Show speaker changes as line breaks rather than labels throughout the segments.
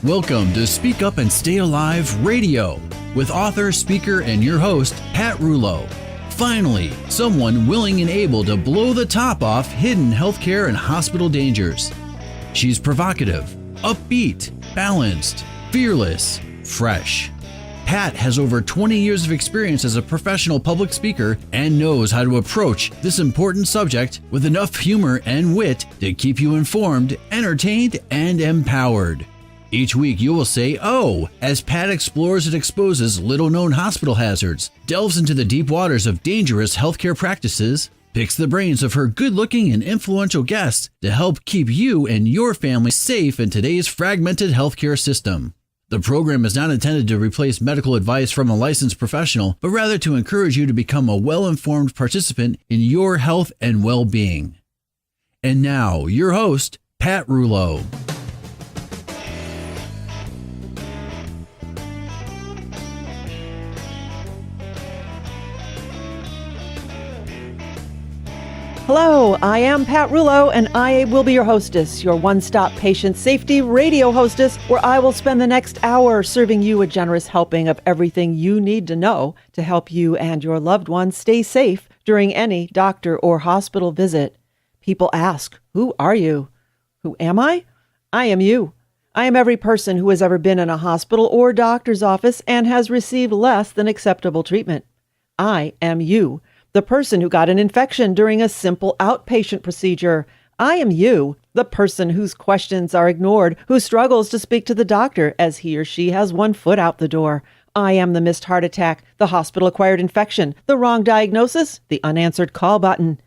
Welcome to Speak Up and Stay Alive RadiOh with author, speaker, and your host, Pat Rouleau. Finally, someone willing and able to blow the top off hidden healthcare and hospital dangers. She's provocative, upbeat, balanced, fearless, fresh. Pat has over 20 years of experience as a professional public speaker and knows how to approach this important subject with enough humor and wit to keep you informed, entertained, and empowered. Each week you will say, "Oh," as Pat explores and exposes little-known hospital hazards, delves into the deep waters of dangerous healthcare practices, picks the brains of her good-looking and influential guests to help keep you and your family safe in today's fragmented healthcare system. The program is not intended to replace medical advice from a licensed professional, but rather to encourage you to become a well-informed participant in your health and well-being. And now, your host, Pat Rouleau.
Hello, I am Pat Rouleau, and I will be your hostess, your one-stop patient safety radio hostess, where I will spend the next hour serving you a generous helping of everything you need to know to help you and your loved ones stay safe during any doctor or hospital visit. People ask, who are you? Who am I? I am you. I am every person who has ever been in a hospital or doctor's office and has received less than acceptable treatment. I am you. The person who got an infection during a simple outpatient procedure. I am you, the person whose questions are ignored, who struggles to speak to the doctor as he or she has one foot out the door. I am the missed heart attack, the hospital-acquired infection, the wrong diagnosis, the unanswered call button.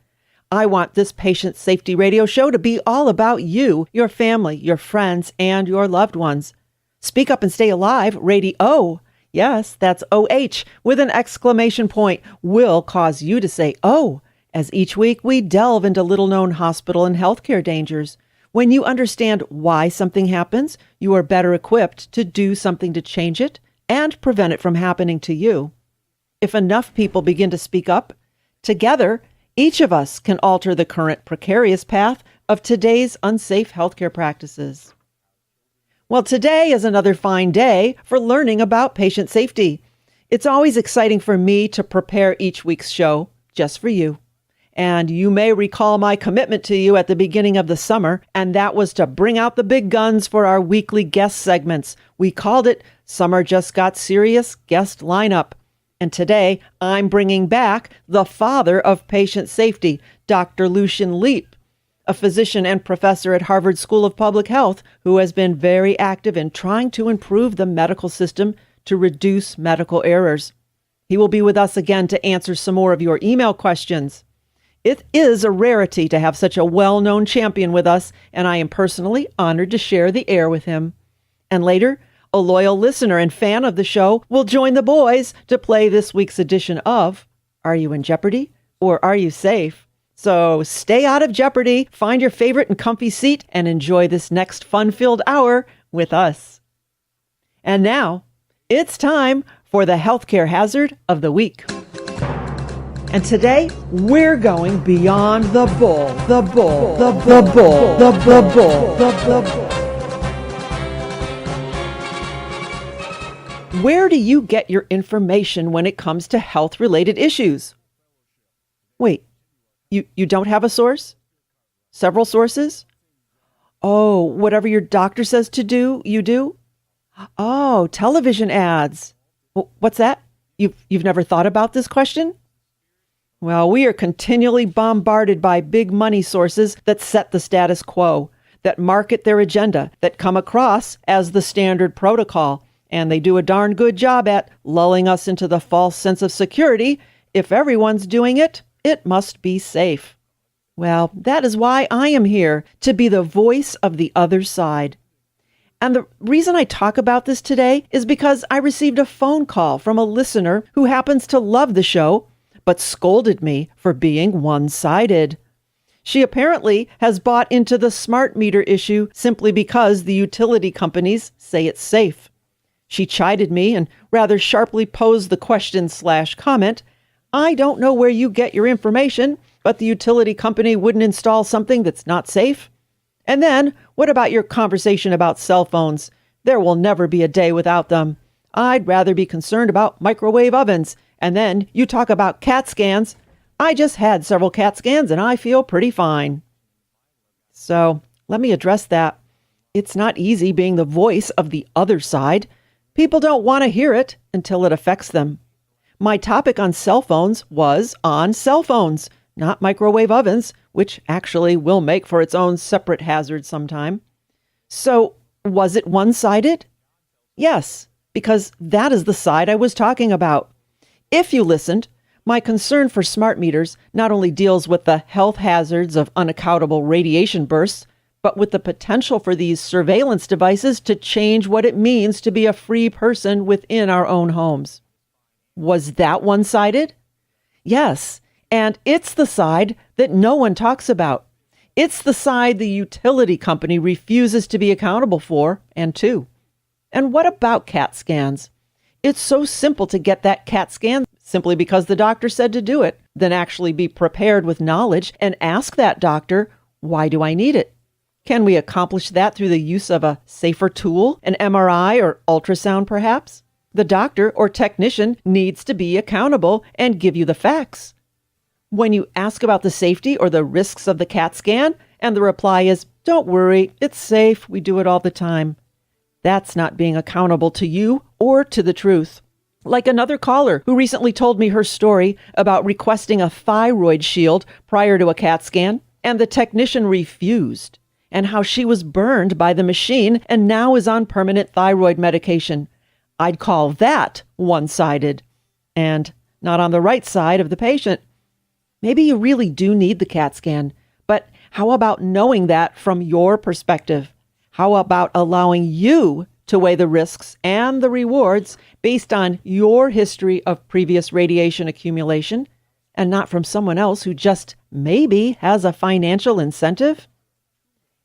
I want this patient safety radio show to be all about you, your family, your friends, and your loved ones. Speak Up and Stay Alive, RadiOh. Yes, that's OH with an exclamation point will cause you to say, "Oh," as each week we delve into little-known hospital and healthcare dangers. When you understand why something happens, you are better equipped to do something to change it and prevent it from happening to you. If enough people begin to speak up, together, each of us can alter the current precarious path of today's unsafe healthcare practices. Well, today is another fine day for learning about patient safety. It's always exciting for me to prepare each week's show just for you. And you may recall my commitment to you at the beginning of the summer, and that was to bring out the big guns for our weekly guest segments. We called it Summer Just Got Serious Guest Lineup. And today I'm bringing back the father of patient safety, Dr. Lucian Leape, a physician and professor at Harvard School of Public Health who has been very active in trying to improve the medical system to reduce medical errors. He will be with us again to answer some more of your email questions. It is a rarity to have such a well-known champion with us, and I am personally honored to share the air with him. And later, a loyal listener and fan of the show will join the boys to play this week's edition of Are You in Jeopardy or Are You Safe? So stay out of Jeopardy, find your favorite and comfy seat, and enjoy this next fun-filled hour with us. And now, it's time for the healthcare hazard of the week. And today, we're going beyond the bull, the bull, the bull, the bull, the bull. Where do you get your information when it comes to health-related issues? Wait. You don't have a source? Several sources? Oh, whatever your doctor says to do, you do? Oh, television ads. What's that? You've never thought about this question? Well, we are continually bombarded by big money sources that set the status quo, that market their agenda, that come across as the standard protocol, and they do a darn good job at lulling us into the false sense of security. If everyone's doing it, it must be safe. Well, that is why I am here, to be the voice of the other side. And the reason I talk about this today is because I received a phone call from a listener who happens to love the show, but scolded me for being one-sided. She apparently has bought into the smart meter issue simply because the utility companies say it's safe. She chided me and rather sharply posed the question/comment, "I don't know where you get your information, but the utility company wouldn't install something that's not safe. And then, what about your conversation about cell phones? There will never be a day without them. I'd rather be concerned about microwave ovens. And then you talk about CAT scans. I just had several CAT scans and I feel pretty fine. So let me address that. It's not easy being the voice of the other side. People don't want to hear it until it affects them. My topic on cell phones was on cell phones, not microwave ovens, which actually will make for its own separate hazard sometime. So was it one-sided? Yes, because that is the side I was talking about. If you listened, my concern for smart meters not only deals with the health hazards of unaccountable radiation bursts, but with the potential for these surveillance devices to change what it means to be a free person within our own homes. Was that one-sided? Yes, and it's the side that no one talks about. It's the side the utility company refuses to be accountable for and to. And what about CAT scans? It's so simple to get that CAT scan simply because the doctor said to do it, then actually be prepared with knowledge and ask that doctor, why do I need it? Can we accomplish that through the use of a safer tool, an MRI or ultrasound perhaps? The doctor or technician needs to be accountable and give you the facts. When you ask about the safety or the risks of the CAT scan, and the reply is, don't worry, it's safe, we do it all the time. That's not being accountable to you or to the truth. Like another caller who recently told me her story about requesting a thyroid shield prior to a CAT scan, and the technician refused, and how she was burned by the machine and now is on permanent thyroid medication. I'd call that one-sided, and not on the right side of the patient. Maybe you really do need the CAT scan, but how about knowing that from your perspective? How about allowing you to weigh the risks and the rewards based on your history of previous radiation accumulation, and not from someone else who just maybe has a financial incentive?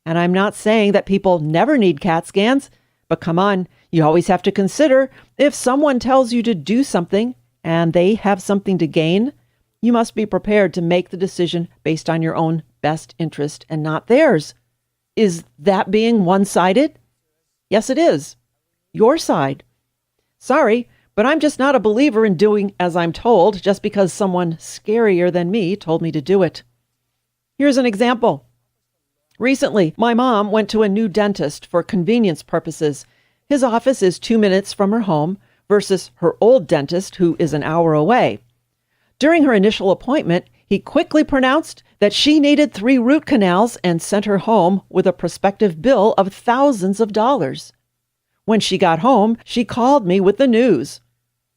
And I'm not saying that people never need CAT scans, but come on, you always have to consider if someone tells you to do something and they have something to gain, you must be prepared to make the decision based on your own best interest and not theirs. Is that being one-sided? Yes, it is. Your side. Sorry, but I'm just not a believer in doing as I'm told just because someone scarier than me told me to do it. Here's an example. Recently, my mom went to a new dentist for convenience purposes. His office is 2 minutes from her home versus her old dentist, who is an hour away. During her initial appointment, he quickly pronounced that she needed 3 root canals and sent her home with a prospective bill of thousands of dollars. When she got home, she called me with the news.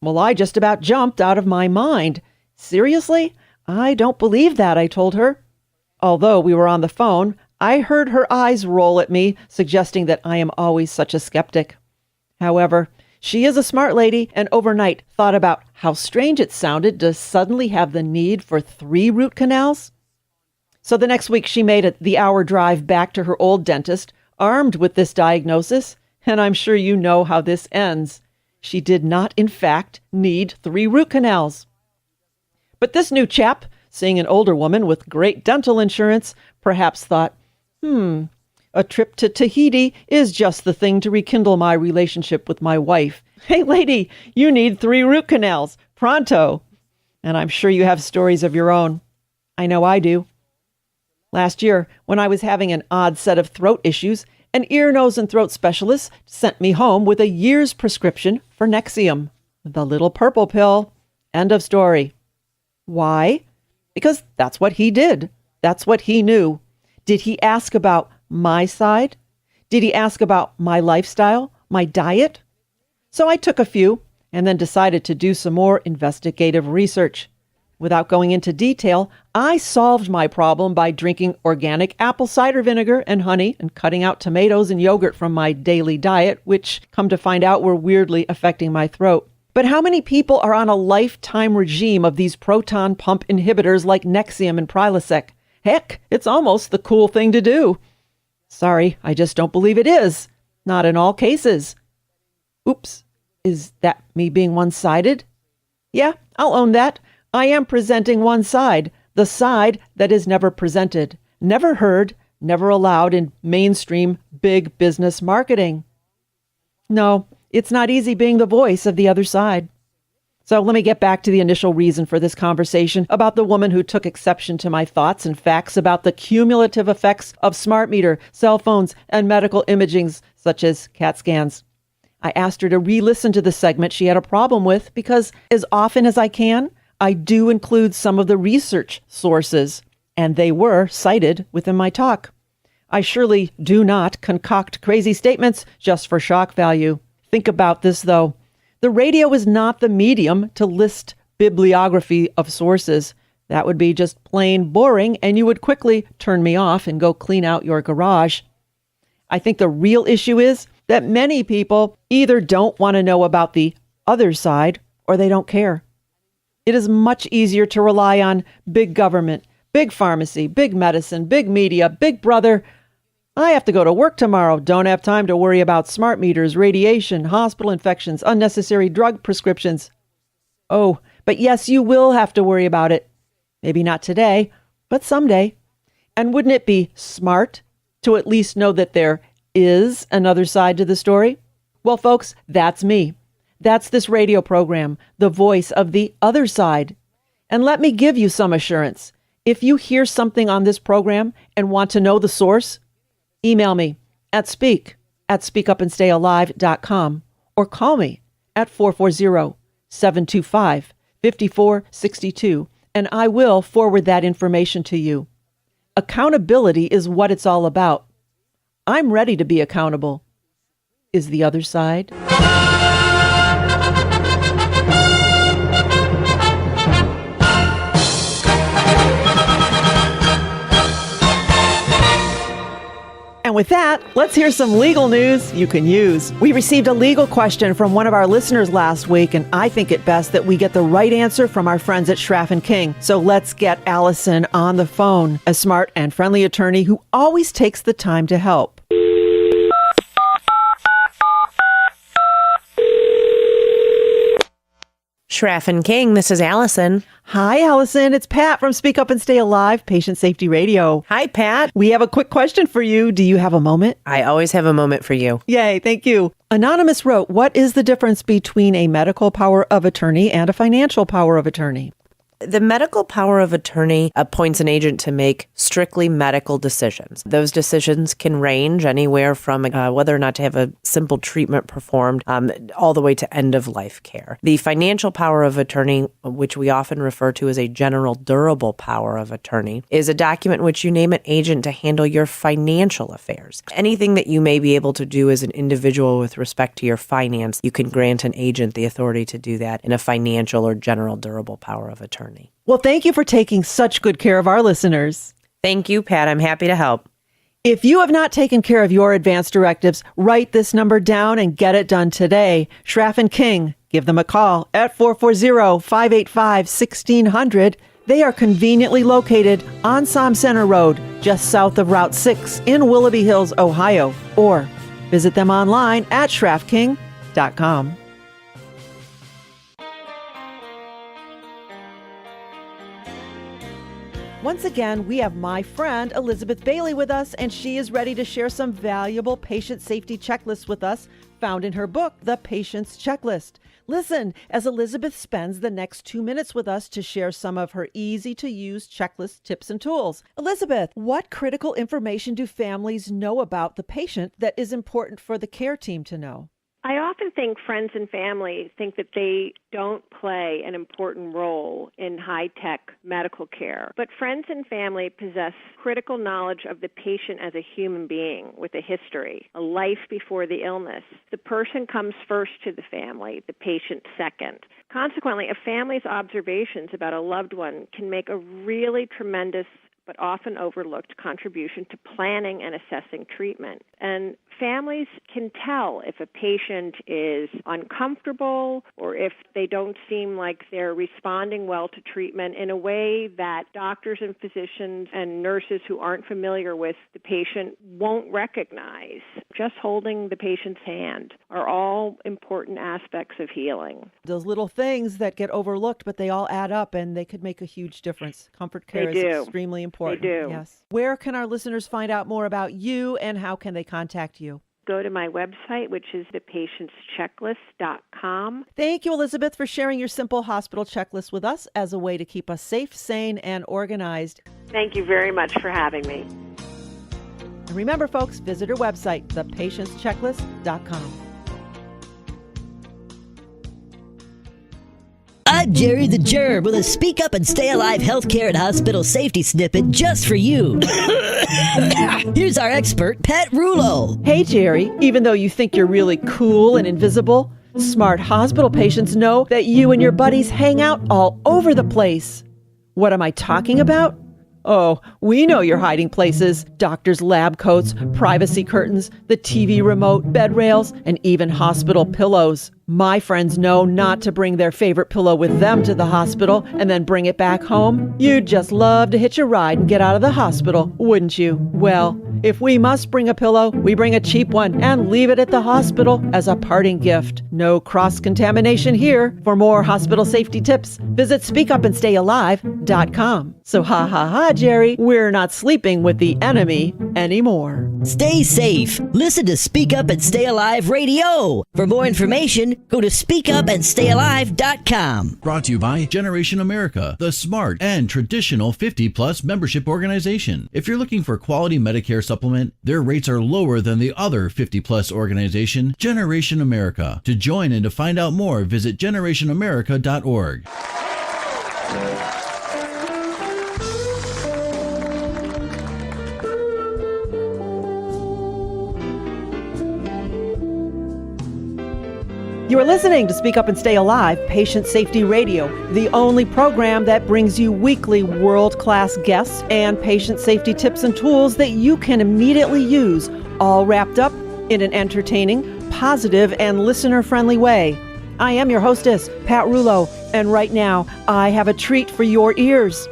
Well, I just about jumped out of my mind. Seriously? I don't believe that, I told her. Although we were on the phone, I heard her eyes roll at me, suggesting that I am always such a skeptic. However, she is a smart lady and overnight thought about how strange it sounded to suddenly have the need for 3 root canals. So the next week she made the hour drive back to her old dentist, armed with this diagnosis, and I'm sure you know how this ends. She did not, in fact, need 3 root canals. But this new chap, seeing an older woman with great dental insurance, perhaps thought, a trip to Tahiti is just the thing to rekindle my relationship with my wife. Hey, lady, you need 3 root canals. Pronto. And I'm sure you have stories of your own. I know I do. Last year, when I was having an odd set of throat issues, an ear, nose, and throat specialist sent me home with a year's prescription for Nexium, the little purple pill. End of story. Why? Because that's what he did. That's what he knew. Did he ask about my side? Did he ask about my lifestyle, my diet? So I took a few and then decided to do some more investigative research. Without going into detail, I solved my problem by drinking organic apple cider vinegar and honey and cutting out tomatoes and yogurt from my daily diet, which, come to find out, were weirdly affecting my throat. But how many people are on a lifetime regime of these proton pump inhibitors like Nexium and Prilosec? Heck, it's almost the cool thing to do. Sorry, I just don't believe it is. Not in all cases. Oops, is that me being one-sided? Yeah, I'll own that. I am presenting one side, the side that is never presented, never heard, never allowed in mainstream big business marketing. No, it's not easy being the voice of the other side. So let me get back to the initial reason for this conversation about the woman who took exception to my thoughts and facts about the cumulative effects of smart meter, cell phones, and medical imagings such as CAT scans. I asked her to re-listen to the segment she had a problem with because as often as I can, I do include some of the research sources, and they were cited within my talk. I surely do not concoct crazy statements just for shock value. Think about this, though. The radio is not the medium to list bibliography of sources. That would be just plain boring, and you would quickly turn me off and go clean out your garage. I think the real issue is that many people either don't want to know about the other side or they don't care. It is much easier to rely on big government, big pharmacy, big medicine, big media, big brother. I have to go to work tomorrow. Don't have time to worry about smart meters, radiation, hospital infections, unnecessary drug prescriptions. Oh, but yes, you will have to worry about it. Maybe not today, but someday. And wouldn't it be smart to at least know that there is another side to the story? Well, folks, that's me. That's this radio program, the voice of the other side. And let me give you some assurance. If you hear something on this program and want to know the source, email me at speakupandstayalive.com or call me at 440-725-5462, and I will forward that information to you. Accountability is what it's all about. I'm ready to be accountable. Is the other side? And with that, let's hear some legal news you can use. We received a legal question from one of our listeners last week, and I think it best that we get the right answer from our friends at Schraff and King. So let's get Allison on the phone, a smart and friendly attorney who always takes the time to help.
Schraff and King, this is Allison.
Hi, Allison. It's Pat from Speak Up and Stay Alive, Patient Safety Radio.
Hi, Pat.
We have a quick question for you. Do you have a moment?
I always have a moment for you.
Yay, thank you. Anonymous wrote, what is the difference between a medical power of attorney and a financial power of attorney?
The medical power of attorney appoints an agent to make strictly medical decisions. Those decisions can range anywhere from whether or not to have a simple treatment performed all the way to end-of-life care. The financial power of attorney, which we often refer to as a general durable power of attorney, is a document in which you name an agent to handle your financial affairs. Anything that you may be able to do as an individual with respect to your finance, you can grant an agent the authority to do that in a financial or general durable power of attorney.
Well, thank you for taking such good care of our listeners.
Thank you, Pat. I'm happy to help.
If you have not taken care of your advance directives, write this number down and get it done today. Schraff and King, give them a call at 440-585-1600. They are conveniently located on Som Center Road, just south of Route 6 in Willoughby Hills, Ohio. Or visit them online at schraffking.com. Once again, we have my friend Elizabeth Bailey with us, and she is ready to share some valuable patient safety checklists with us found in her book, The Patient's Checklist. Listen as Elizabeth spends the next 2 minutes with us to share some of her easy-to-use checklist tips and tools. Elizabeth, what critical information do families know about the patient that is important for the care team to know?
I often think friends and family think that they don't play an important role in high-tech medical care. But friends and family possess critical knowledge of the patient as a human being with a history, a life before the illness. The person comes first to the family, the patient second. Consequently, a family's observations about a loved one can make a really tremendous but often overlooked contribution to planning and assessing treatment. And families can tell if a patient is uncomfortable or if they don't seem like they're responding well to treatment in a way that doctors and physicians and nurses who aren't familiar with the patient won't recognize. Just holding the patient's hand are all important aspects of healing.
Those little things that get overlooked, but they all add up and they could make a huge difference. Comfort care is extremely important.
They do.
Yes. Where can our listeners find out more about you and how can they contact you?
go to my website, which is thepatientschecklist.com.
Thank you, Elizabeth, for sharing your simple hospital checklist with us as a way to keep us safe, sane, and organized.
Thank you very much for having me.
And remember, folks, visit her website, thepatientschecklist.com.
I'm Geri the Germ with a Speak Up and Stay Alive healthcare and hospital safety snippet just for you. Here's our expert, Pat Rulo.
Hey, Geri, even though you think you're really cool and invisible, smart hospital patients know that you and your buddies hang out all over the place. What am I talking about? Oh, we know your hiding places. Doctors' lab coats, privacy curtains, the TV remote, bed rails, and even hospital pillows. My friends know not to bring their favorite pillow with them to the hospital and then bring it back home. You'd just love to hitch a ride and get out of the hospital, wouldn't you? Well, if we must bring a pillow, we bring a cheap one and leave it at the hospital as a parting gift. No cross-contamination here. For more hospital safety tips, visit speakupandstayalive.com. So ha ha ha, Geri, we're not sleeping with the enemy anymore.
Stay safe. Listen to Speak Up and Stay Alive RadiOh. For more information, go to speakupandstayalive.com.
Brought to you by Generation America, the smart and traditional 50-plus membership organization. If you're looking for quality Medicare supplement, their rates are lower than the other 50-plus organization, Generation America. To join and to find out more, visit generationamerica.org.
You are listening to Speak Up and Stay Alive, Patient Safety Radio, the only program that brings you weekly world-class guests and patient safety tips and tools that you can immediately use, all wrapped up in an entertaining, positive, and listener-friendly way. I am your hostess, Pat Rulo, and right now, I have a treat for your ears.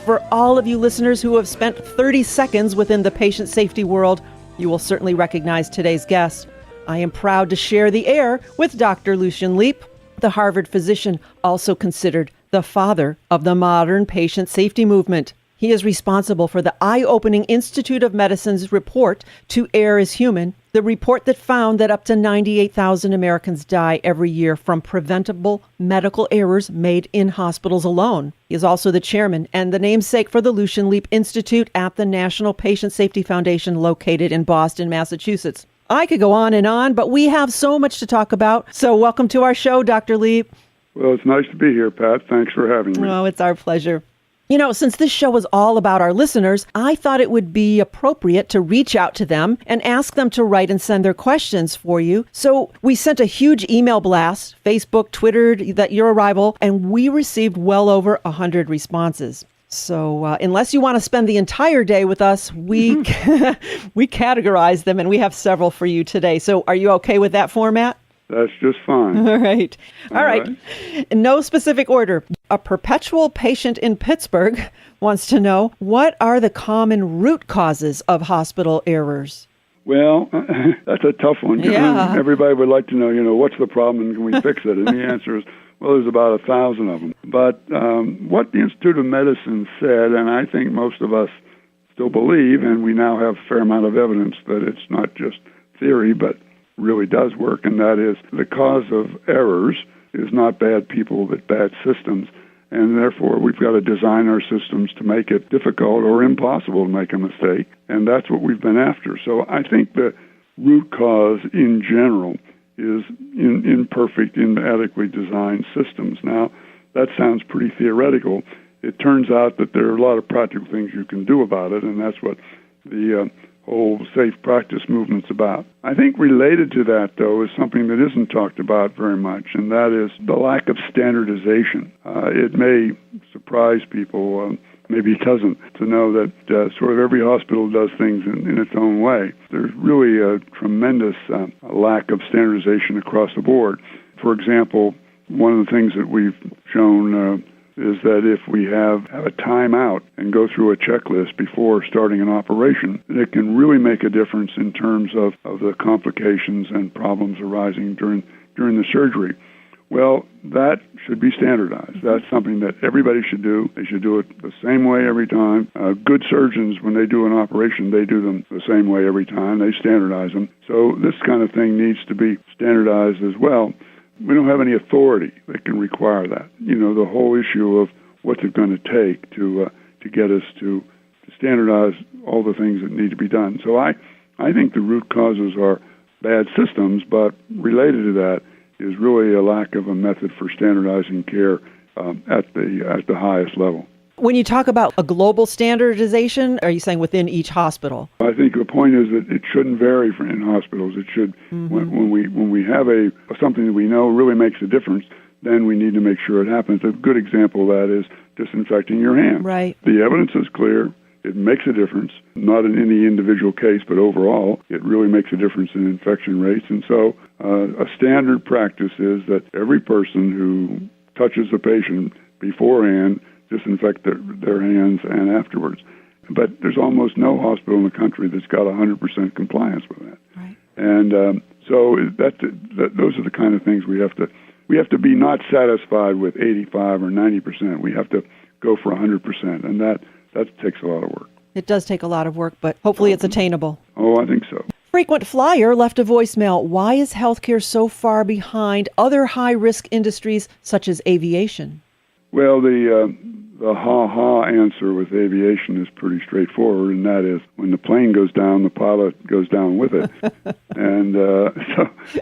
For all of you listeners who have spent 30 seconds within the patient safety world, you will certainly recognize today's guest. I am proud to share the air with Dr. Lucian Leape, the Harvard physician, also considered the father of the modern patient safety movement. He is responsible for the eye-opening Institute of Medicine's report, To Err is Human, the report that found that up to 98,000 Americans die every year from preventable medical errors made in hospitals alone. He is also the chairman and the namesake for the Lucian Leape Institute at the National Patient Safety Foundation located in Boston, Massachusetts. I could go on, but we have so much to talk about. So welcome to our show, Dr. Leape.
Well, it's nice to be here, Pat. Thanks for having me.
Oh, it's our pleasure. You know, since this show is all about our listeners, I thought it would be appropriate to reach out to them and ask them to write and send their questions for you. So we sent a huge email blast, Facebook, Twittered that your arrival, and we received well over 100 responses. So unless you want to spend the entire day with us, we we categorize them, and we have several for you today. So are you okay with that format?
That's just fine.
All right. All right. In no specific order. A perpetual patient in Pittsburgh wants to know, what are the common root causes of hospital errors?
Well, that's a tough one.
Yeah.
Everybody would like to know, what's the problem and can we fix it? And the answer is, well, there's about 1,000 of them. But what the Institute of Medicine said, and I think most of us still believe, and we now have a fair amount of evidence that it's not just theory, but really does work, and that is the cause of errors is not bad people, but bad systems. And therefore, we've got to design our systems to make it difficult or impossible to make a mistake. And that's what we've been after. So I think the root cause in general is imperfect, inadequately designed systems. Now, that sounds pretty theoretical. It turns out that there are a lot of practical things you can do about it, and that's what the whole safe practice movement's about. I think related to that, though, is something that isn't talked about very much, and that is the lack of standardization. It may surprise people, maybe it doesn't, to know that sort of every hospital does things in its own way. There's really a tremendous lack of standardization across the board. For example, one of the things that we've shown is that if we have a timeout and go through a checklist before starting an operation, it can really make a difference in terms of the complications and problems arising during the surgery. Well, that should be standardized. That's something that everybody should do. They should do it the same way every time. Good surgeons, when they do an operation, they do them the same way every time. They standardize them. So this kind of thing needs to be standardized as well. We don't have any authority that can require that. The whole issue of what's it going to take to get us to standardize all the things that need to be done. So I think the root causes are bad systems, but related to that is really a lack of a method for standardizing care at the highest level.
When you talk about a global standardization, are you saying within each hospital?
I think the point is that it shouldn't vary in hospitals. It should, when we have something that we know really makes a difference, then we need to make sure it happens. A good example of that is disinfecting your hands.
Right.
The evidence is clear. It makes a difference, not in any individual case, but overall, it really makes a difference in infection rates. And so a standard practice is that every person who touches a patient beforehand disinfect their hands and afterwards. But there's almost no hospital in the country that's got 100% compliance with that.
Right.
And so those are the kind of things we have to be not satisfied with 85 or 90%. We have to go for 100%, and that takes a lot of work.
It does take a lot of work, but hopefully it's attainable.
Oh, I think so.
Frequent Flyer left a voicemail. Why is healthcare so far behind other high-risk industries such as aviation? Well, the ha-ha answer with aviation is pretty straightforward, and that is when the plane goes down, the pilot goes down with it. And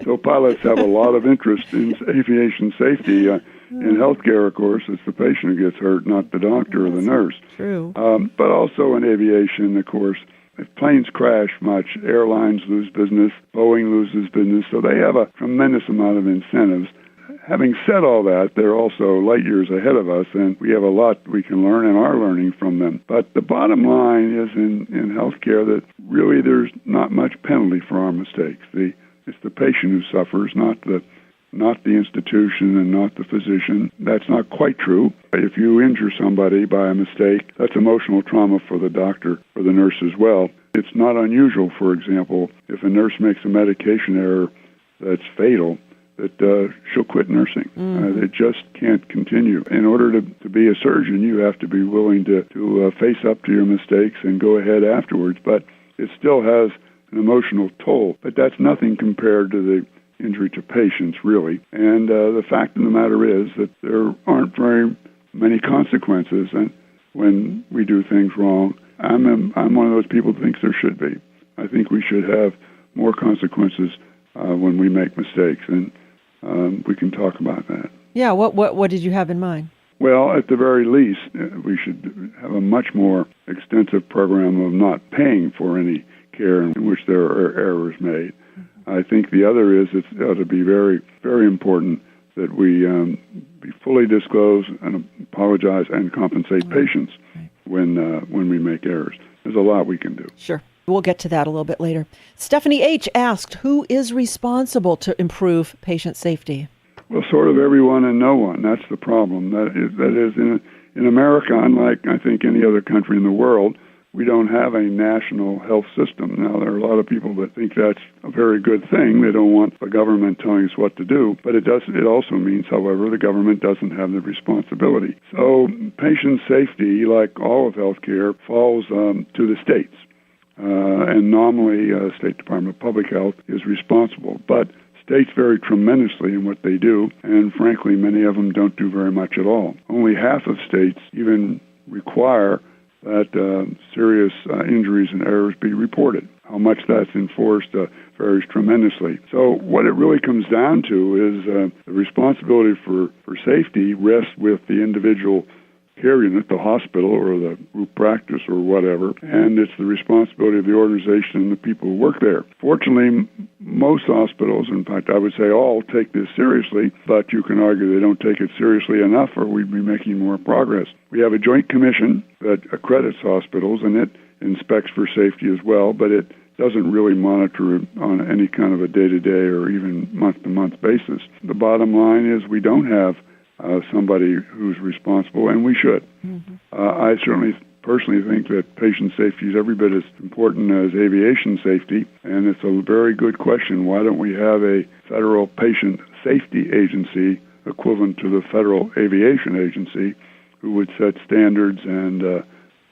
so pilots have a lot of interest in aviation safety. In healthcare, of course, it's the patient who gets hurt, not the doctor or the nurse. True.
But also in aviation, of course, if planes crash much, airlines lose business, Boeing loses business, so they have a tremendous amount of incentives. Having said all that, they're also light years ahead of us, and we have a lot we can learn and are learning from them. But the bottom line is in healthcare that really there's not much penalty for our mistakes. It's the patient who suffers, not the institution and not the physician. That's not quite true. If you injure somebody by a mistake, that's emotional trauma for the doctor, for the nurse as well. It's not unusual, for example, if a nurse makes a medication error that's fatal, that she'll quit nursing. It just can't continue. In order to be a surgeon, you have to be willing to face up to your mistakes and go ahead afterwards. But it still has an emotional toll. But that's nothing compared to the injury to patients, really. And the fact of the matter is that there aren't very many consequences and when we do things wrong. I'm one of those people that thinks there should be. I think we should have more consequences when we make mistakes, and we can talk about that.
Yeah, what did you have in mind?
Well, at the very least, we should have a much more extensive program of not paying for any care in which there are errors made. I think the other is it ought to be very, very important that we be fully disclose and apologize and compensate patients when we make errors. There's a lot we can do.
Sure. We'll get to that a little bit later. Stephanie H. asked, who is responsible to improve patient safety?
Well, sort of everyone and no one. That's the problem. That is in America, unlike, I think, any other country in the world, we don't have a national health system. Now, there are a lot of people that think that's a very good thing. They don't want the government telling us what to do. But it also means, however, the government doesn't have the responsibility. So patient safety, like all of healthcare, falls to the states. And normally, State Department of Public Health is responsible. But states vary tremendously in what they do, and frankly, many of them don't do very much at all. Only half of states even require that serious injuries and errors be reported. How much that's enforced varies tremendously. So what it really comes down to is the responsibility for safety rests with the individual care unit, the hospital or the group practice or whatever, and it's the responsibility of the organization and the people who work there. Fortunately, most hospitals, in fact, I would say all, take this seriously, but you can argue they don't take it seriously enough or we'd be making more progress. We have a joint commission that accredits hospitals, and it inspects for safety as well, but it doesn't really monitor it on any kind of a day-to-day or even month-to-month basis. The bottom line is we don't have somebody who's responsible, and we should. Mm-hmm. I certainly personally think that patient safety is every bit as important as aviation safety, and it's a very good question. Why don't we have a federal patient safety agency equivalent to the Federal Aviation Agency, who would set standards and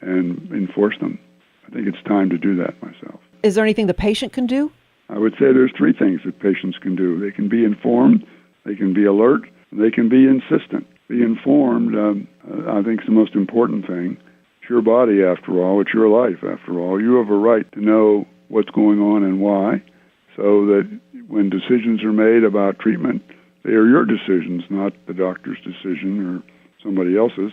enforce them. I think it's time to do that myself.
Is there anything the patient can do?
I would say there's three things that patients can do. They can be informed, they can be alert, and they can be insistent. Be informed, I think, is the most important thing. It's your body, after all. It's your life, after all. You have a right to know what's going on and why, so that when decisions are made about treatment, they are your decisions, not the doctor's decision or somebody else's.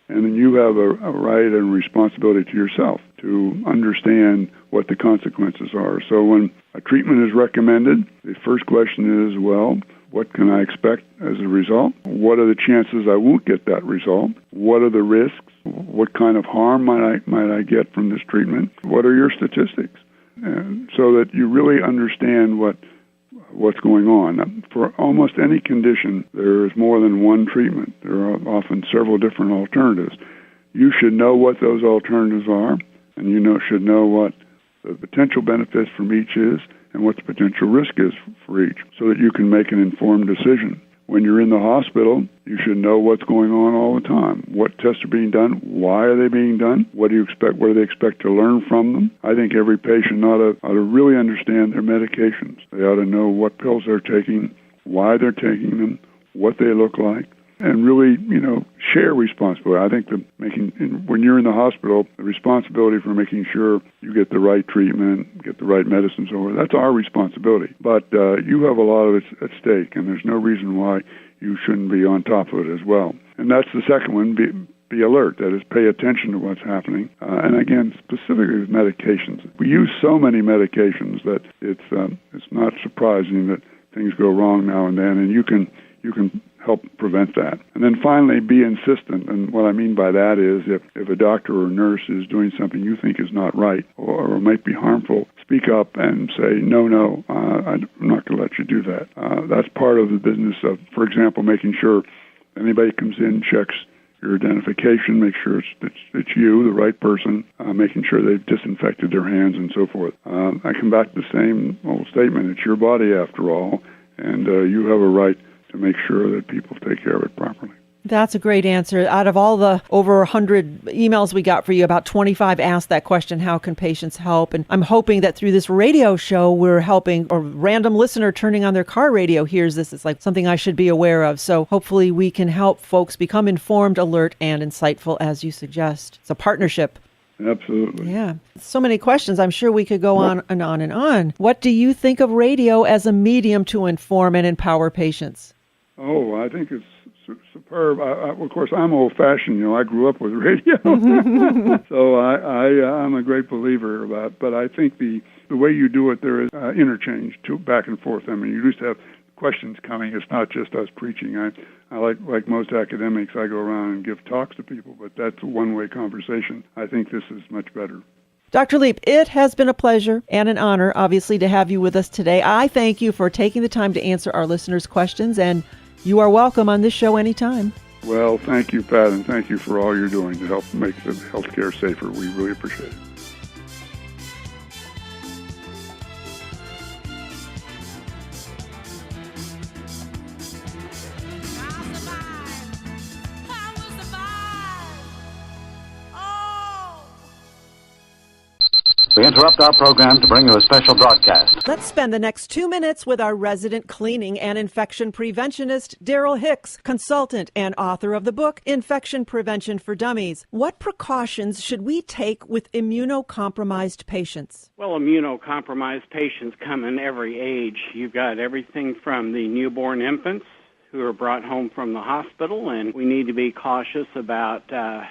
And then you have a right and responsibility to yourself to understand what the consequences are. So when a treatment is recommended, the first question is, well, what can I expect as a result? What are the chances I won't get that result? What are the risks? What kind of harm might I get from this treatment? What are your statistics? And so that you really understand what's going on. For almost any condition, there is more than one treatment. There are often several different alternatives. You should know what those alternatives are, and you should know what the potential benefits from each is and what the potential risk is for each, so that you can make an informed decision. When you're in the hospital, you should know what's going on all the time. What tests are being done? Why are they being done? What do you expect? What do they expect to learn from them? I think every patient ought to really understand their medications. They ought to know what pills they're taking, why they're taking them, what they look like, and really, share responsibility. I think when you're in the hospital, the responsibility for making sure you get the right treatment, get the right medicines over, that's our responsibility. But you have a lot of it at stake, and there's no reason why you shouldn't be on top of it as well. And that's the second one, be alert. That is, pay attention to what's happening. And again, specifically with medications. We use so many medications that it's not surprising that things go wrong now and then, and you can help prevent that. And then finally, be insistent. And what I mean by that is if a doctor or nurse is doing something you think is not right or might be harmful, speak up and say, no, I'm not going to let you do that. That's part of the business of, for example, making sure anybody comes in, checks your identification, make sure it's you, the right person, making sure they've disinfected their hands and so forth. I come back to the same old statement. It's your body, after all, and you have a right to make sure that people take care of it properly.
That's a great answer. Out of all the over 100 emails we got for you, about 25 asked that question, how can patients help? And I'm hoping that through this radio show, we're helping, or random listener turning on their car radio hears this. It's like something I should be aware of. So hopefully we can help folks become informed, alert, and insightful, as you suggest. It's a partnership.
Absolutely.
Yeah. So many questions. I'm sure we could go on and on and on. What do you think of radio as a medium to inform and empower patients?
Oh, I think it's superb. Of course, I'm old-fashioned. I grew up with radio, so I'm a great believer about. But I think the way you do it, there is interchange back and forth. I mean, you used to have questions coming. It's not just us preaching. I like most academics, I go around and give talks to people, but that's a one-way conversation. I think this is much better.
Dr. Leape, it has been a pleasure and an honor, obviously, to have you with us today. I thank you for taking the time to answer our listeners' questions, and you are welcome on this show anytime.
Well, thank you, Pat, and thank you for all you're doing to help make the healthcare safer. We really appreciate it.
We interrupt our program to bring you a special broadcast.
Let's spend the next 2 minutes with our resident cleaning and infection preventionist, Darrel Hicks, consultant and author of the book, Infection Prevention for Dummies. What precautions should we take with immunocompromised patients?
Well, immunocompromised patients come in every age. You've got everything from the newborn infants who are brought home from the hospital, and we need to be cautious about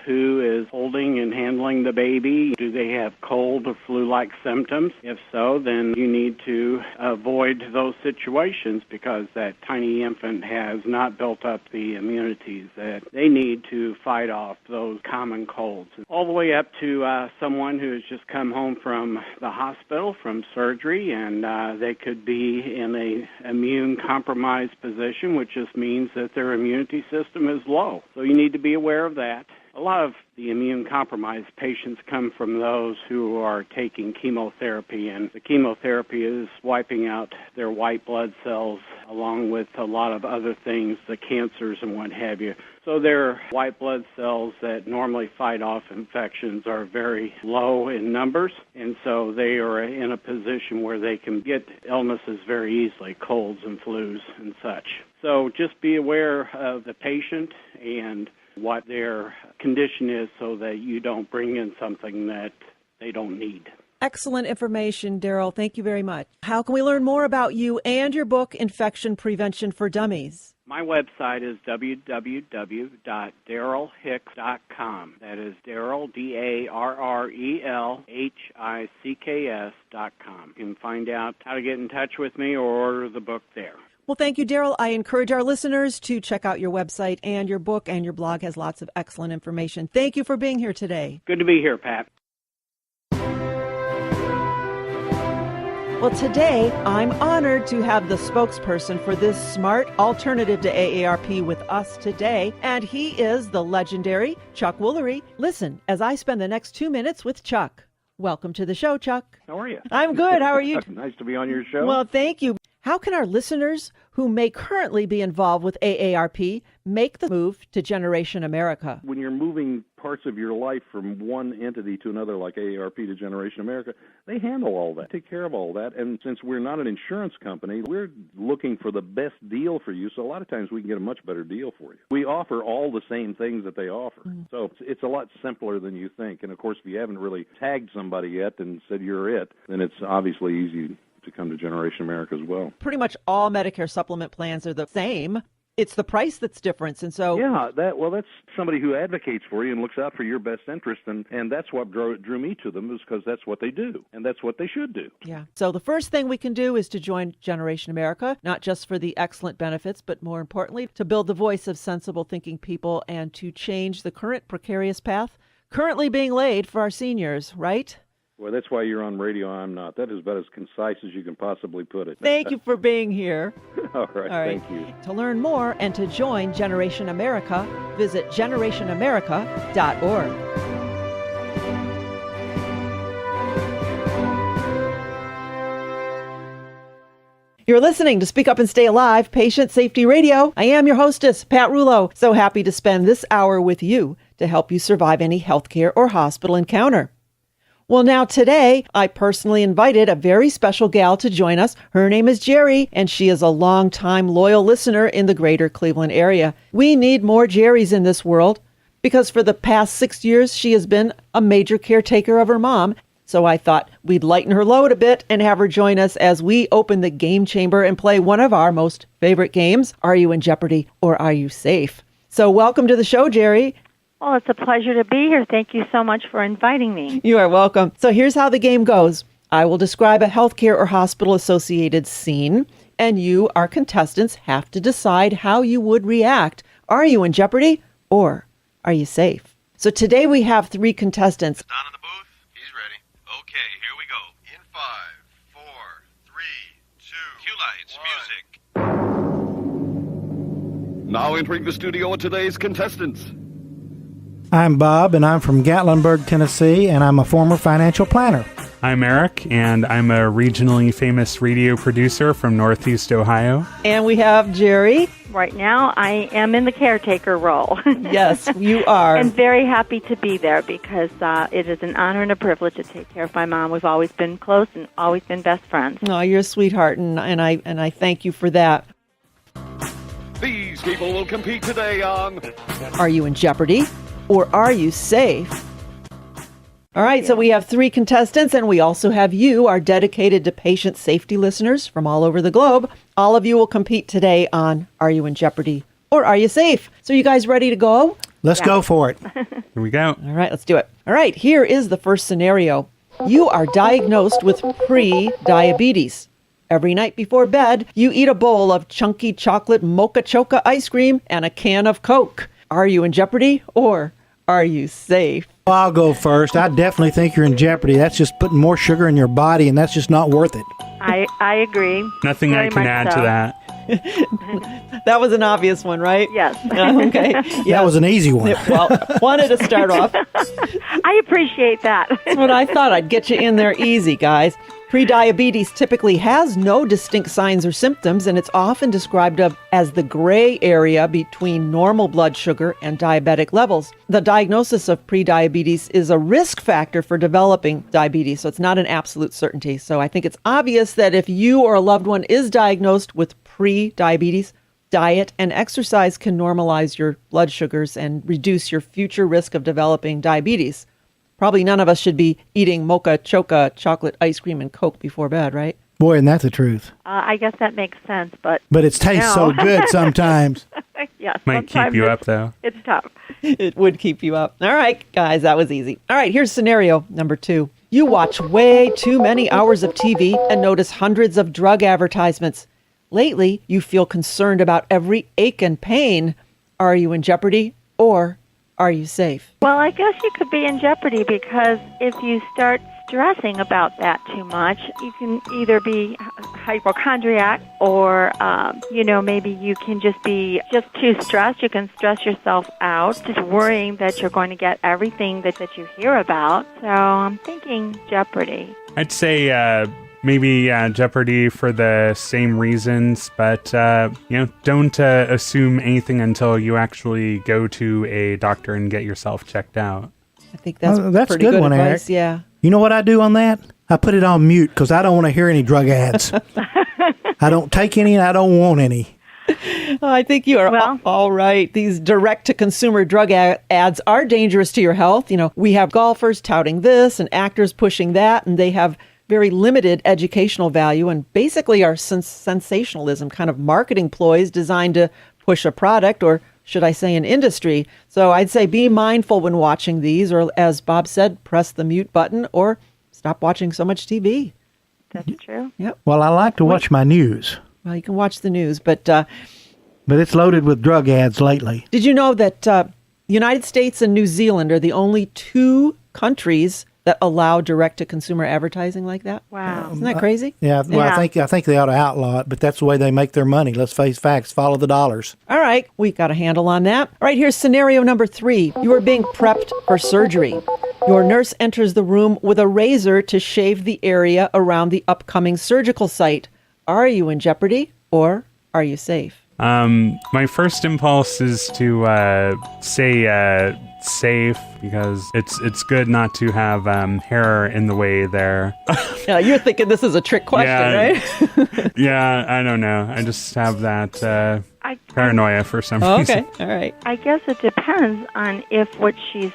who is holding and handling the baby. Do they have cold or flu-like symptoms? If so, then you need to avoid those situations because that tiny infant has not built up the immunities that they need to fight off those common colds. All the way up to someone who has just come home from the hospital from surgery, and they could be in an immune-compromised position, which is means that their immunity system is low. So you need to be aware of that. A lot of the immune-compromised patients come from those who are taking chemotherapy, and the chemotherapy is wiping out their white blood cells along with a lot of other things, the cancers and what have you. So their white blood cells that normally fight off infections are very low in numbers, and so they are in a position where they can get illnesses very easily, colds and flus and such. So just be aware of the patient and what their condition is so that you don't bring in something that they don't need.
Excellent information, Darrel. Thank you very much. How can we learn more about you and your book, Infection Prevention for Dummies?
My website is www.darrelhicks.com. That is Darrel, DARRELHICKS.com. You can find out how to get in touch with me or order the book there.
Well, thank you, Darrel. I encourage our listeners to check out your website and your book, and your blog has lots of excellent information. Thank you for being here today.
Good to be here, Pat.
Well, today, I'm honored to have the spokesperson for this smart alternative to AARP with us today, and he is the legendary Chuck Woolery. Listen, as I spend the next 2 minutes with Chuck. Welcome to the show, Chuck.
How are you?
I'm good. How are you?
Nice to be on your show.
Well, thank you. How can our listeners who may currently be involved with AARP make the move to Generation America?
When you're moving parts of your life from one entity to another, like AARP to Generation America, they handle all that, take care of all that. And since we're not an insurance company, we're looking for the best deal for you. So a lot of times we can get a much better deal for you. We offer all the same things that they offer. So it's a lot simpler than you think. And, of course, if you haven't really tagged somebody yet and said you're it, then it's obviously easy to come to Generation America as well.
Pretty much all Medicare supplement plans are the same. It's the price that's different. And so
that's somebody who advocates for you and looks out for your best interest, and that's what drew me to them, is because that's what they do, and that's what they should do.
Yeah. So the first thing we can do is to join Generation America, not just for the excellent benefits, but more importantly, to build the voice of sensible thinking people and to change the current precarious path currently being laid for our seniors, right?
Well, that's why you're on radio. I'm not. That is about as concise as you can possibly put it.
Thank you for being here.
All right. Thank you.
To learn more and to join Generation America, visit generationamerica.org. You're listening to Speak Up and Stay Alive, Patient Safety Radio. I am your hostess, Pat Rouleau. So happy to spend this hour with you to help you survive any healthcare or hospital encounter. Well, now today, I personally invited a very special gal to join us. Her name is Geri, and she is a longtime loyal listener in the greater Cleveland area. We need more Geris in this world because for the past 6 years, she has been a major caretaker of her mom. So I thought we'd lighten her load a bit and have her join us as we open the game chamber and play one of our most favorite games, Are You in Jeopardy or Are You Safe? So welcome to the show, Geri.
Well, it's a pleasure to be here. Thank you so much for inviting me.
You are welcome. So here's how the game goes. I will describe a healthcare or hospital-associated scene, and you, our contestants, have to decide how you would react. Are you in jeopardy or are you safe? So today we have 3 contestants.
Don in the booth, he's ready. Okay, here we go. In 5, 4, 3, 2, cue lights, music.
Now entering the studio are today's contestants.
I'm Bob, and I'm from Gatlinburg, Tennessee, and I'm a former financial planner.
I'm Eric, and I'm a regionally famous radio producer from Northeast Ohio.
And we have Geri.
Right now, I am in the caretaker role.
Yes, you are.
And very happy to be there because it is an honor and a privilege to take care of my mom. We've always been close and always been best friends.
Oh, you're a sweetheart, and I thank you for that.
These people will compete today on
Are You in Jeopardy? Or are you safe? All right, so we have 3 contestants, and we also have you, our dedicated to patient safety listeners from all over the globe. All of you will compete today on Are You in Jeopardy? Or Are You Safe? So you guys ready to go?
Let's go for it.
Here we go.
All right, let's do it. All right, here is the first scenario. You are diagnosed with pre-diabetes. Every night before bed, you eat a bowl of chunky chocolate mocha choca ice cream and a can of Coke. Are you in jeopardy or are you safe?
Well, I'll go first. I definitely think you're in jeopardy. That's just putting more sugar in your body, and that's just not worth it.
I agree.
Nothing I can add to that.
That was an obvious one, right?
Yes.
Okay.
Yes. That was an easy one.
Well, wanted to start off.
I appreciate that.
That's what I thought. I'd get you in there easy, guys. Prediabetes typically has no distinct signs or symptoms, and it's often described as the gray area between normal blood sugar and diabetic levels. The diagnosis of prediabetes is a risk factor for developing diabetes, so it's not an absolute certainty. So I think it's obvious that if you or a loved one is diagnosed with prediabetes, diet and exercise can normalize your blood sugars and reduce your future risk of developing diabetes. Probably none of us should be eating mocha chocolate ice cream and Coke before bed, right?
Boy, isn't that the truth?
I guess that makes sense, but
it tastes so good sometimes.
Yeah,
might keep you up, though.
It's tough.
It would keep you up. All right, guys, that was easy. All right, here's scenario number 2. You watch way too many hours of TV and notice hundreds of drug advertisements. Lately, you feel concerned about every ache and pain. Are you in jeopardy or are you safe?
Well, I guess you could be in jeopardy because if you start stressing about that too much, you can either be hypochondriac or, maybe you can just be too stressed. You can stress yourself out, just worrying that you're going to get everything that you hear about. So I'm thinking jeopardy.
I'd say maybe Jeopardy for the same reasons, but don't assume anything until you actually go to a doctor and get yourself checked out.
I think that's pretty
good
one,
advice.
Eric. Yeah.
You know what I do on that? I put it on mute because I don't want to hear any drug ads. I don't take any and I don't want any.
I think you are all right. These direct-to-consumer drug ads are dangerous to your health. We have golfers touting this and actors pushing that, and they have very limited educational value and basically are sensationalism, kind of marketing ploys designed to push a product, or should I say an industry. So I'd say be mindful when watching these, or as Bob said, press the mute button or stop watching so much TV.
That's true.
Yep.
Well, I like to watch my news.
Well, you can watch the news, but
it's loaded with drug ads lately.
Did you know that the United States and New Zealand are the only 2 countries that allow direct-to-consumer advertising like that?
Wow.
Isn't that crazy?
Yeah, I think they ought to outlaw it, but that's the way they make their money. Let's face facts, follow the dollars.
All right, we got a handle on that. All right, here's scenario number 3. You are being prepped for surgery. Your nurse enters the room with a razor to shave the area around the upcoming surgical site. Are you in jeopardy or are you safe?
My first impulse is to say safe, because it's good not to have hair in the way there.
Yeah, you're thinking this is a trick question, right?
Yeah, I don't know. I just have that paranoia for some reason.
Okay, all right.
I guess it depends on if what she's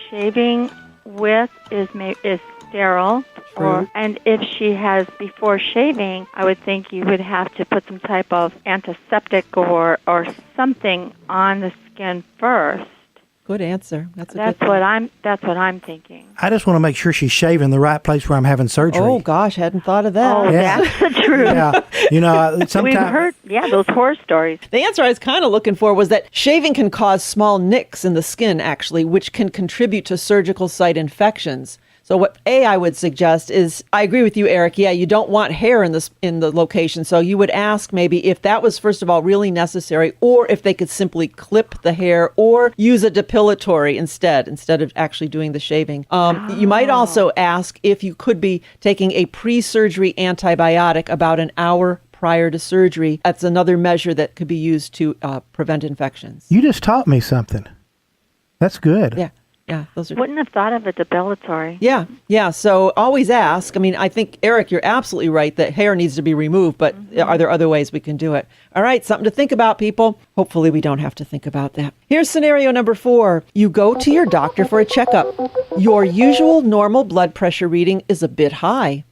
shaving with is sterile. And if she has, before shaving, I would think you would have to put some type of antiseptic or something on the skin first.
Good answer. That's
what I'm thinking.
I just want to make sure she's shaving the right place where I'm having surgery.
Oh gosh, hadn't thought of that.
Oh, yeah. That's the truth.
Yeah, sometimes
we've heard those horror stories.
The answer I was kind of looking for was that shaving can cause small nicks in the skin, actually, which can contribute to surgical site infections. So what I would suggest is, I agree with you, Eric. Yeah, you don't want hair in the location. So you would ask maybe if that was, first of all, really necessary, or if they could simply clip the hair or use a depilatory instead of actually doing the shaving. You might also ask if you could be taking a pre-surgery antibiotic about an hour prior to surgery. That's another measure that could be used to prevent infections.
You just taught me something. That's good.
Yeah. Yeah, those are.
Wouldn't have thought of a depilatory.
Yeah. So always ask. I mean, I think, Eric, you're absolutely right that hair needs to be removed, but are there other ways we can do it? All right, something to think about, people. Hopefully we don't have to think about that. Here's scenario number 4. You go to your doctor for a checkup. Your usual normal blood pressure reading is a bit high.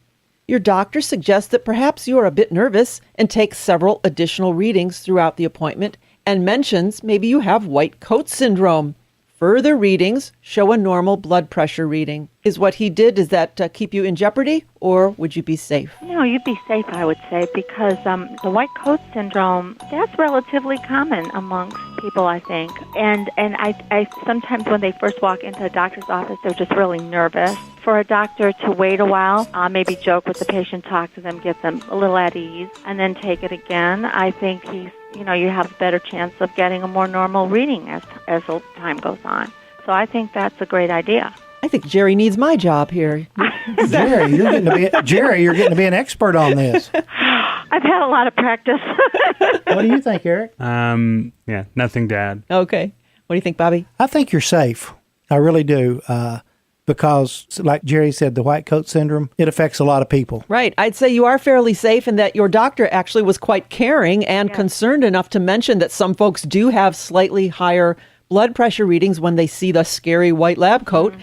Your doctor suggests that perhaps you are a bit nervous and takes several additional readings throughout the appointment and mentions maybe you have white coat syndrome. Further readings show a normal blood pressure reading. Is what he did, does that keep you in jeopardy, or would you be safe?
No, you'd be safe, I would say, because the white coat syndrome, that's relatively common amongst people, I think. And I sometimes when they first walk into a doctor's office, they're just really nervous. For a doctor to wait a while, maybe joke with the patient, talk to them, get them a little at ease, and then take it again, I think you have a better chance of getting a more normal reading as time goes on. So I think that's a great idea.
I think Geri needs my job here.
Geri, you're getting to be an expert on this.
I've had a lot of practice.
What do you think, Eric?
Yeah, nothing to add.
Okay. What do you think, Bobby?
I think you're safe. I really do. Because, like Geri said, the white coat syndrome, it affects a lot of people.
Right. I'd say you are fairly safe in that your doctor actually was quite caring and concerned enough to mention that some folks do have slightly higher blood pressure readings when they see the scary white lab coat.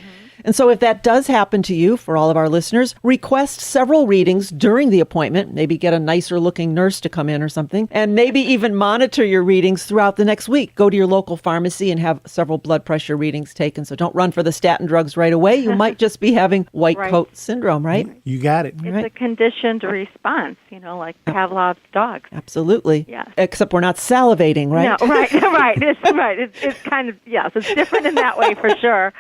And so if that does happen to you, for all of our listeners, request several readings during the appointment. Maybe get a nicer looking nurse to come in or something. And maybe even monitor your readings throughout the next week. Go to your local pharmacy and have several blood pressure readings taken. So don't run for the statin drugs right away. You might just be having white coat syndrome, right?
You got it.
It's a conditioned response, like Pavlov's dog.
Absolutely.
Yes.
Except we're not salivating, right?
No, right. It's right. It's kind of, yes, it's different in that way for sure.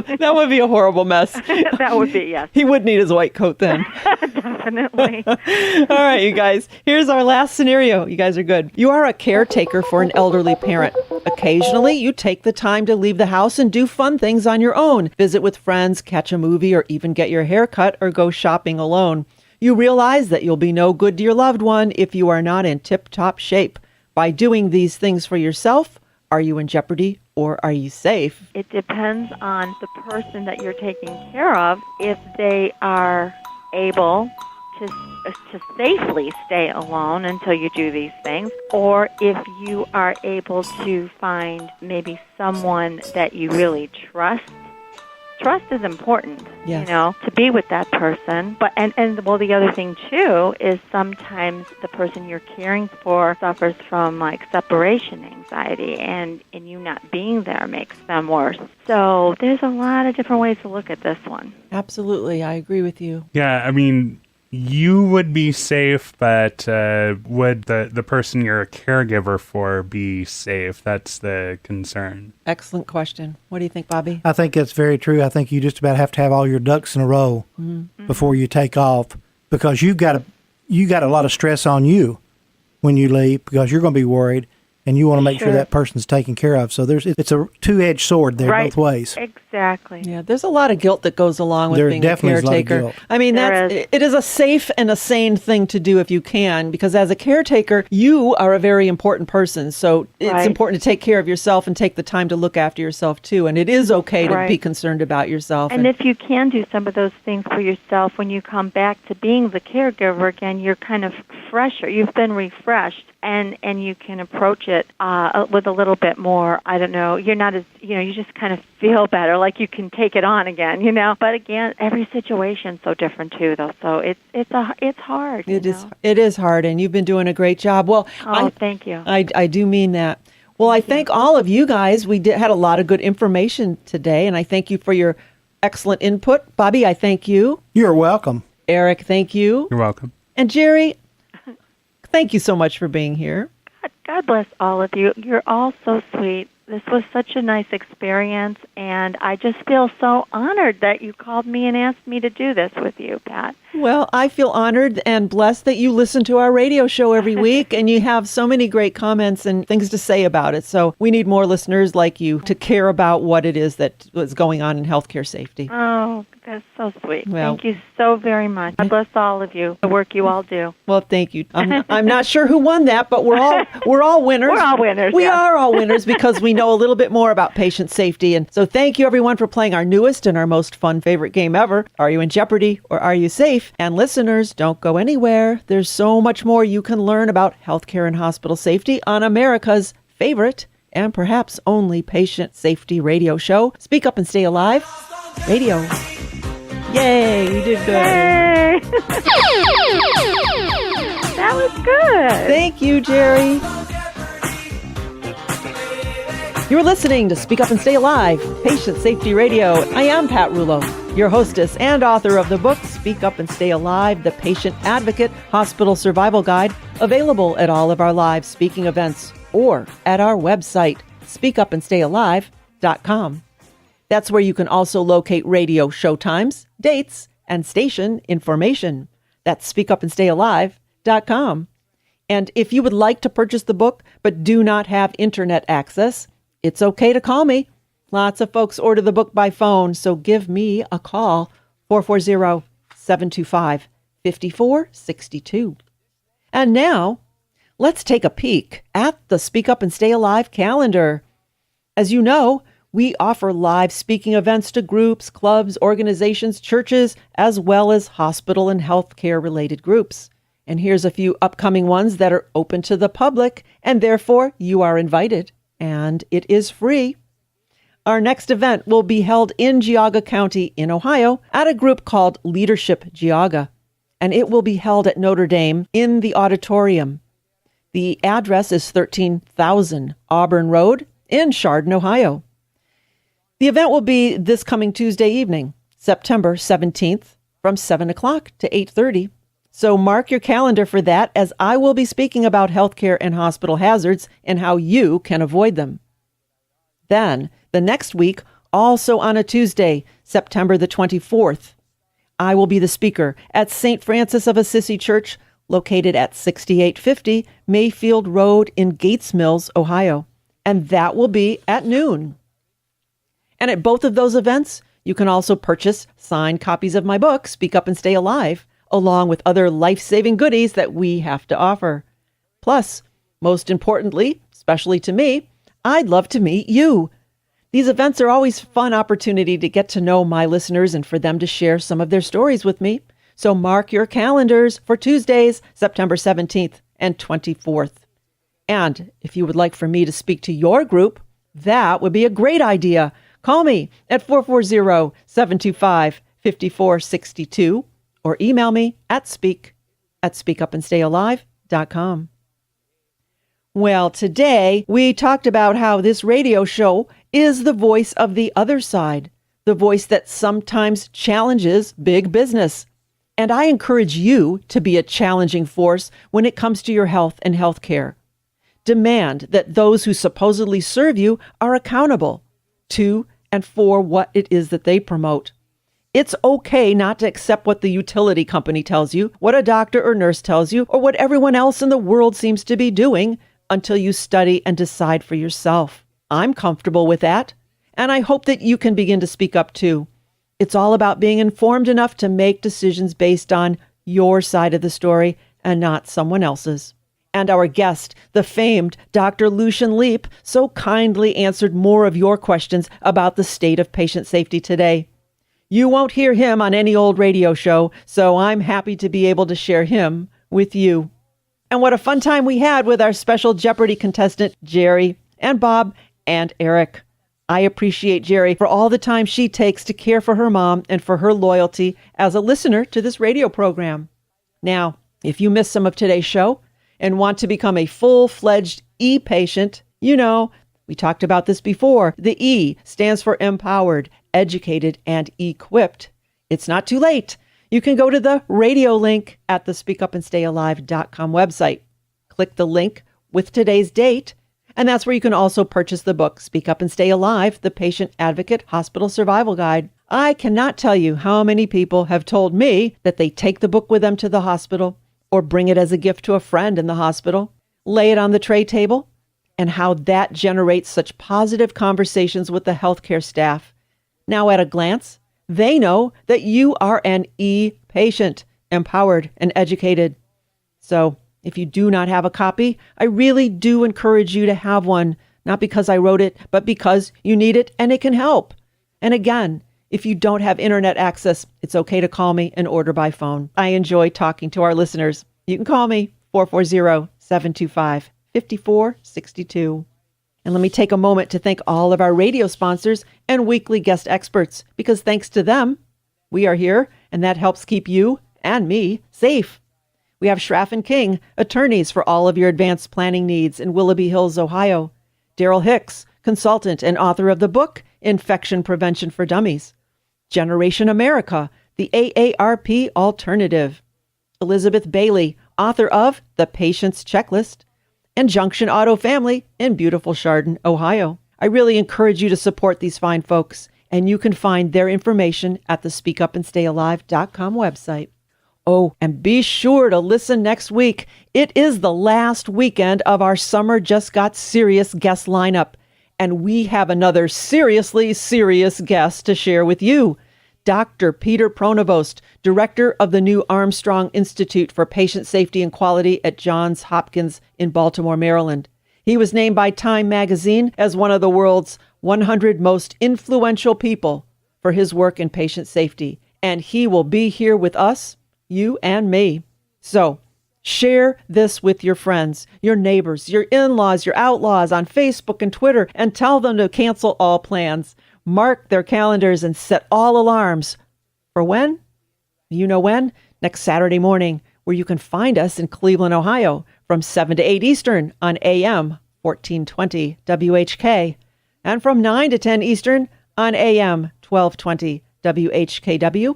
That would be a horrible mess.
That would be, yes.
He would need his white coat then.
Definitely.
All right, you guys. Here's our last scenario. You guys are good. You are a caretaker for an elderly parent. Occasionally, you take the time to leave the house and do fun things on your own. Visit with friends, catch a movie, or even get your hair cut or go shopping alone. You realize that you'll be no good to your loved one if you are not in tip-top shape. By doing these things for yourself, are you in jeopardy or are you safe?
It depends on the person that you're taking care of, if they are able to safely stay alone until you do these things, or if you are able to find maybe someone that you really trust. Trust is important, to be with that person. But and the other thing too is sometimes the person you're caring for suffers from like separation anxiety, and you not being there makes them worse. So there's a lot of different ways to look at this one.
Absolutely, I agree with you.
Yeah, I mean, you would be safe, but would the person you're a caregiver for be safe? That's the concern. Excellent
question. What do you think, Bobby?
I think that's very true. I think you just about have to have all your ducks in a row before you take off, because you got a lot of stress on you when you leave, because you're going to be worried and you want to make sure that person's taken care of. So it's a two-edged sword there both ways.
Exactly.
Yeah, there's a lot of guilt that goes along with
There
being a
definitely is a lot of
caretaker.
guilt.
I mean, it is a safe and a sane thing to do if you can, because as a caretaker, you are a very important person. So it's important to take care of yourself and take the time to look after yourself too. And it is okay to be concerned about yourself.
And if you can do some of those things for yourself, when you come back to being the caregiver again, you're kind of fresher. You've been refreshed. And you can approach it with a little bit more, I don't know, you're not as, you just kind of feel better, like you can take it on again, But again, every situation's so different too, though. So it's hard.
It is hard, and you've been doing a great job. Well,
thank you.
I do mean that. Well, I thank all of you guys. We had a lot of good information today, and I thank you for your excellent input. Bobby, I thank you.
You're welcome.
Eric, thank you.
You're welcome.
And Geri, thank you so much for being here.
God bless all of you. You're all so sweet. This was such a nice experience, and I just feel so honored that you called me and asked me to do this with you, Pat.
Well, I feel honored and blessed that you listen to our radio show every week, and you have so many great comments and things to say about it. So we need more listeners like you to care about what it is that is going on in healthcare safety.
Oh, that's so sweet.
Well,
thank you so very much. God bless all of you, the work you all do.
Well, thank you. I'm not sure who won that, but we're all winners.
We're all winners.
We are all winners because we know a little bit more about patient safety. And so thank you, everyone, for playing our newest and our most fun favorite game ever. Are you in jeopardy or are you safe? And listeners, don't go anywhere. There's so much more you can learn about healthcare and hospital safety on America's favorite and perhaps only patient safety radio show, Speak Up and Stay Alive Radio. Yay, you did good.
Yay. That was good.
Thank you, Geri. You're listening to Speak Up and Stay Alive, Patient Safety Radio. I am Pat Rouleau, your hostess and author of the book Speak Up and Stay Alive, The Patient Advocate Hospital Survival Guide, available at all of our live speaking events or at our website, speakupandstayalive.com. That's where you can also locate radio show times, dates, and station information. That's speakupandstayalive.com. And if you would like to purchase the book but do not have internet access, it's okay to call me. Lots of folks order the book by phone, so give me a call, 440-725-5462. And now, let's take a peek at the Speak Up and Stay Alive calendar. As you know, we offer live speaking events to groups, clubs, organizations, churches, as well as hospital and healthcare related groups. And here's a few upcoming ones that are open to the public, and therefore you are invited, and it is free. Our next event will be held in Geauga County in Ohio at a group called Leadership Geauga, and it will be held at Notre Dame in the auditorium. The address is 13,000 Auburn Road in Chardon, Ohio. The event will be this coming Tuesday evening, September 17th, from 7 o'clock to 8:30. So mark your calendar for that, as I will be speaking about healthcare and hospital hazards and how you can avoid them. Then, the next week, also on a Tuesday, September the 24th, I will be the speaker at St. Francis of Assisi Church, located at 6850 Mayfield Road in Gates Mills, Ohio. And that will be at noon. And at both of those events, you can also purchase signed copies of my book, Speak Up and Stay Alive, along with other life-saving goodies that we have to offer. Plus, most importantly, especially to me, I'd love to meet you. These events are always a fun opportunity to get to know my listeners and for them to share some of their stories with me. So mark your calendars for Tuesdays, September 17th and 24th. And if you would like for me to speak to your group, that would be a great idea. Call me at 440-725-5462 or email me at speakupandstayalive.com. Well, today we talked about how this radio show is the voice of the other side, the voice that sometimes challenges big business. And I encourage you to be a challenging force when it comes to your health and health care. Demand that those who supposedly serve you are accountable to and for what it is that they promote. It's okay not to accept what the utility company tells you, what a doctor or nurse tells you, or what everyone else in the world seems to be doing until you study and decide for yourself. I'm comfortable with that, and I hope that you can begin to speak up too. It's all about being informed enough to make decisions based on your side of the story and not someone else's. And our guest, the famed Dr. Lucian Leape, so kindly answered more of your questions about the state of patient safety today. You won't hear him on any old radio show, so I'm happy to be able to share him with you. And what a fun time we had with our special Jeopardy contestant, Geri, and Bob, and Eric. I appreciate Geri for all the time she takes to care for her mom and for her loyalty as a listener to this radio program. Now, if you missed some of today's show and want to become a full-fledged e-patient, you know, we talked about this before. The E stands for empowered, educated, and equipped. It's not too late. You can go to the RadiOh link at the speakupandstayalive.com website. Click the link with today's date, and that's where you can also purchase the book, Speak Up and Stay Alive, The Patient Advocate Hospital Survival Guide. I cannot tell you how many people have told me that they take the book with them to the hospital or bring it as a gift to a friend in the hospital, lay it on the tray table, and how that generates such positive conversations with the healthcare staff. Now, at a glance, they know that you are an e-patient, empowered and educated. So, if you do not have a copy, I really do encourage you to have one, not because I wrote it, but because you need it and it can help. And again, if you don't have internet access, it's okay to call me and order by phone. I enjoy talking to our listeners. You can call me, 440-725-5462. And let me take a moment to thank all of our radio sponsors and weekly guest experts, because thanks to them, we are here, and that helps keep you and me safe. We have Schraff and King, attorneys for all of your advanced planning needs in Willoughby Hills, Ohio. Darrel Hicks, consultant and author of the book, Infection Prevention for Dummies. Generation America, the AARP Alternative. Elizabeth Bailey, author of The Patient's Checklist. And Junction Auto Family in beautiful Chardon, Ohio. I really encourage you to support these fine folks, and you can find their information at the speakupandstayalive.com website. Oh, and be sure to listen next week. It is the last weekend of our Summer Just Got Serious guest lineup, And we have another seriously serious guest to share with you. Dr. Peter Pronovost, director of the new Armstrong Institute for Patient Safety and Quality at Johns Hopkins in Baltimore, Maryland. He was named by Time magazine as one of the world's 100 most influential people for his work in patient safety. And he will be here with us, you and me. So, share this with your friends, your neighbors, your in-laws, your outlaws on Facebook and Twitter, and tell them to cancel all plans. Mark their calendars and set all alarms. For when? You know when? Next Saturday morning, where you can find us in Cleveland, Ohio, from 7 to 8 Eastern on AM 1420 WHK, and from 9 to 10 Eastern on AM 1220 WHKW.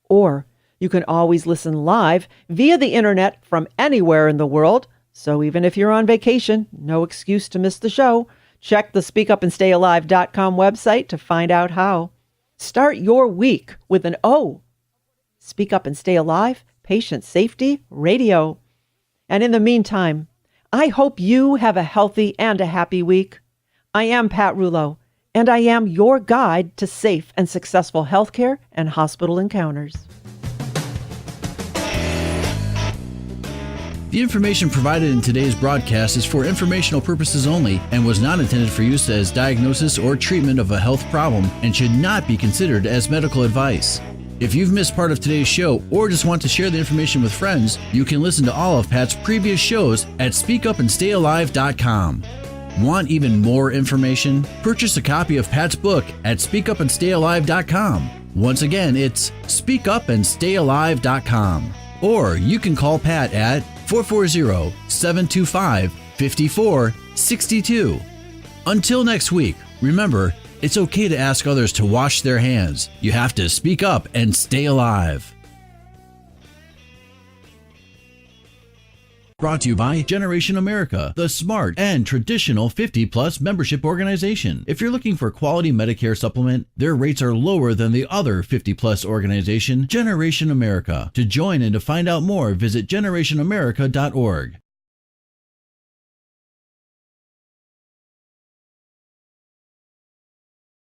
Or you can always listen live via the internet from anywhere in the world. So even if you're on vacation, no excuse to miss the show. Check the SpeakUpAndStayAlive.com website to find out how. Start your week with an O. Speak Up and Stay Alive, Patient Safety Radio. And in the meantime, I hope you have a healthy and a happy week. I am Pat Rouleau, and I am your guide to safe and successful healthcare and hospital encounters.
The information provided in today's broadcast is for informational purposes only and was not intended for use as diagnosis or treatment of a health problem and should not be considered as medical advice. If you've missed part of today's show or just want to share the information with friends, you can listen to all of Pat's previous shows at SpeakUpAndStayAlive.com. Want even more information? Purchase a copy of Pat's book at SpeakUpAndStayAlive.com. Once again, it's SpeakUpAndStayAlive.com. Or you can call Pat at 440-725-5462. Until next week, remember, it's okay to ask others to wash their hands. You have to speak up and stay alive. Brought to you by Generation America, the smart and traditional 50-plus membership organization. If you're looking for a quality Medicare supplement, their rates are lower than the other 50-plus organization, Generation America. To join and to find out more, visit generationamerica.org.